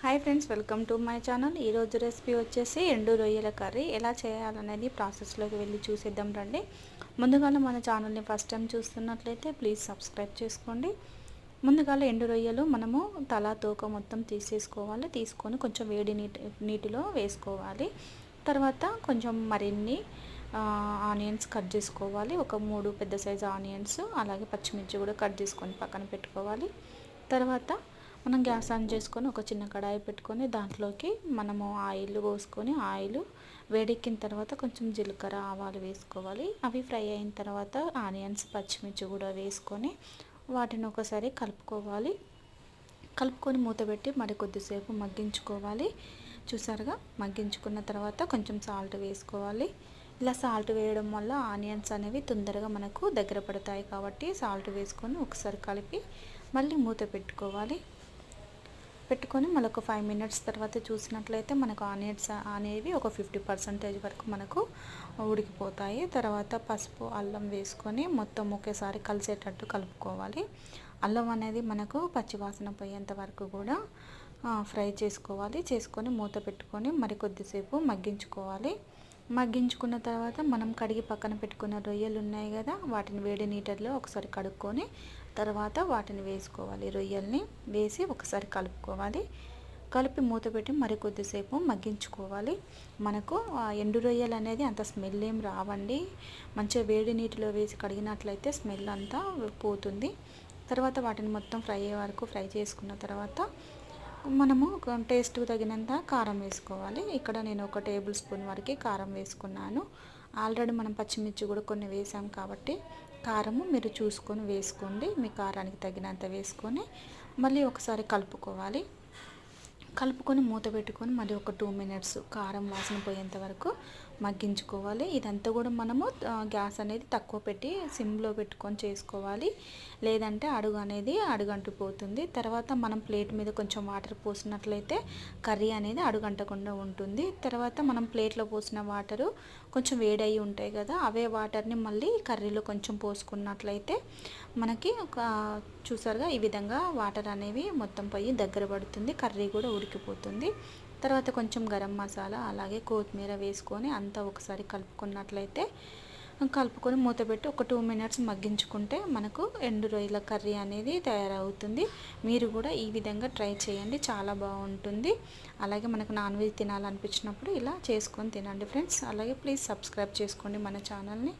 Hi friends, welcome to my channel. ఈరోజు recipe వచ్చేసి ఎండు రొయ్యల కర్రీ ఎలా చేయాలనేది ప్రాసెస్లోకి వెళ్ళి చూసేద్దాం రండి. ముందుగా మన ఛానల్ని ఫస్ట్ టైం చూస్తున్నట్లయితే ప్లీజ్ సబ్స్క్రైబ్ చేసుకోండి. ముందుగా ఎండు రొయ్యలు మనము తల తోక మొత్తం తీసేసుకోవాలి. తీసుకొని కొంచెం వేడి నీటిలో వేసుకోవాలి. తర్వాత కొంచెం మరిన్ని ఆనియన్స్ కట్ చేసుకోవాలి. ఒక 3 పెద్ద సైజు ఆనియన్స్, అలాగే పచ్చిమిర్చి కూడా కట్ చేసుకొని పక్కన పెట్టుకోవాలి. తర్వాత మనం గ్యాస్ ఆన్ చేసుకొని ఒక చిన్న కడాయి పెట్టుకొని దాంట్లోకి మనము ఆయిల్ పోసుకొని ఆయిల్ వేడెక్కిన తర్వాత కొంచెం జీలకర్ర ఆవాలు వేసుకోవాలి. అవి ఫ్రై అయిన తర్వాత ఆనియన్స్ పచ్చిమిర్చి కూడా వేసుకొని వాటిని ఒకసారి కలుపుకొని మూత పెట్టి మరి కొద్దిసేపు మగ్గించుకోవాలి. చూసారుగా, మగ్గించుకున్న తర్వాత కొంచెం సాల్ట్ వేసుకోవాలి. ఇలా సాల్ట్ వేయడం వల్ల ఆనియన్స్ అనేవి తొందరగా మనకు దగ్గర పడతాయి కాబట్టి సాల్ట్ వేసుకొని ఒకసారి కలిపి మళ్ళీ మూత పెట్టుకొని మళ్ళీ ఒక 5 మినిట్స్ తర్వాత చూసినట్లయితే మనకు ఆనియన్స్ అనేవి ఒక 50% వరకు మనకు ఉడికిపోతాయి. తర్వాత పసుపు అల్లం వేసుకొని మొత్తం ఒకేసారి కలిసేటట్టు కలుపుకోవాలి. అల్లం అనేది మనకు పచ్చివాసన పోయేంత వరకు కూడా ఫ్రై చేసుకొని మూత పెట్టుకొని మరి కొద్దిసేపు మగ్గించుకున్న తర్వాత మనం కడిగి పక్కన పెట్టుకున్న రొయ్యలు ఉన్నాయి కదా, వాటిని వేడి నీటిలో ఒకసారి కడుక్కొని తర్వాత వాటిని వేసుకోవాలి. రొయ్యల్ని వేసి ఒకసారి కలిపి మూత పెట్టి మరి కొద్దిసేపు మగ్గించుకోవాలి. మనకు ఎండు రొయ్యలు అనేది అంత స్మెల్ ఏం రావండి. మంచిగా వేడి నీటిలో వేసి కడిగినట్లయితే స్మెల్ అంతా పోతుంది. తర్వాత వాటిని మొత్తం ఫ్రై అయ్యే వరకు ఫ్రై చేసుకున్న తర్వాత మనము టేస్ట్ తగినంత కారం వేసుకోవాలి. ఇక్కడ నేను 1 టేబుల్ స్పూన్ వరకు కారం వేసుకున్నాను. ఆల్రెడీ మనం పచ్చిమిర్చి కూడా కొన్ని వేసాం కాబట్టి కారము మీరు చూసుకొని వేసుకోండి. మీ కారానికి తగినంత వేసుకొని మళ్ళీ ఒకసారి కలుపుకొని మూత పెట్టుకొని మళ్ళీ ఒక 2 మినిట్స్ కారం వాసన పోయేంత వరకు మగ్గించుకోవాలి. ఇదంతా కూడా మనము గ్యాస్ అనేది తక్కువ పెట్టి సిమ్లో పెట్టుకొని చేసుకోవాలి, లేదంటే అడుగంటిపోతుంది. తర్వాత మనం ప్లేట్ మీద కొంచెం వాటర్ పోసినట్లయితే కర్రీ అనేది అడుగంటకుండా ఉంటుంది. తర్వాత మనం ప్లేట్లో పోసిన వాటరు కొంచెం వేడయి ఉంటాయి కదా, అవే వాటర్ని మళ్ళీ కర్రీలో కొంచెం పోసుకున్నట్లయితే మనకి చూసారుగా ఈ విధంగా వాటర్ అనేవి మొత్తం పోయి దగ్గర పడుతుంది, కర్రీ కూడా ఉడికిపోతుంది. తర్వాత కొంచెం గరం మసాలా అలాగే కొత్తిమీర వేసుకొని అంతా ఒకసారి కలుపుకొని మూత పెట్టి ఒక 2 మినిట్స్ మగ్గించుకుంటే మనకు ఎండు రొయ్యల కర్రీ అనేది తయారవుతుంది. మీరు కూడా ఈ విధంగా ట్రై చేయండి, చాలా బాగుంటుంది. అలాగే మనకు నాన్ వెజ్ తినాలనిపించినప్పుడు ఇలా చేసుకొని తినండి ఫ్రెండ్స్. అలాగే ప్లీజ్ సబ్స్క్రైబ్ చేసుకోండి మన ఛానల్ని.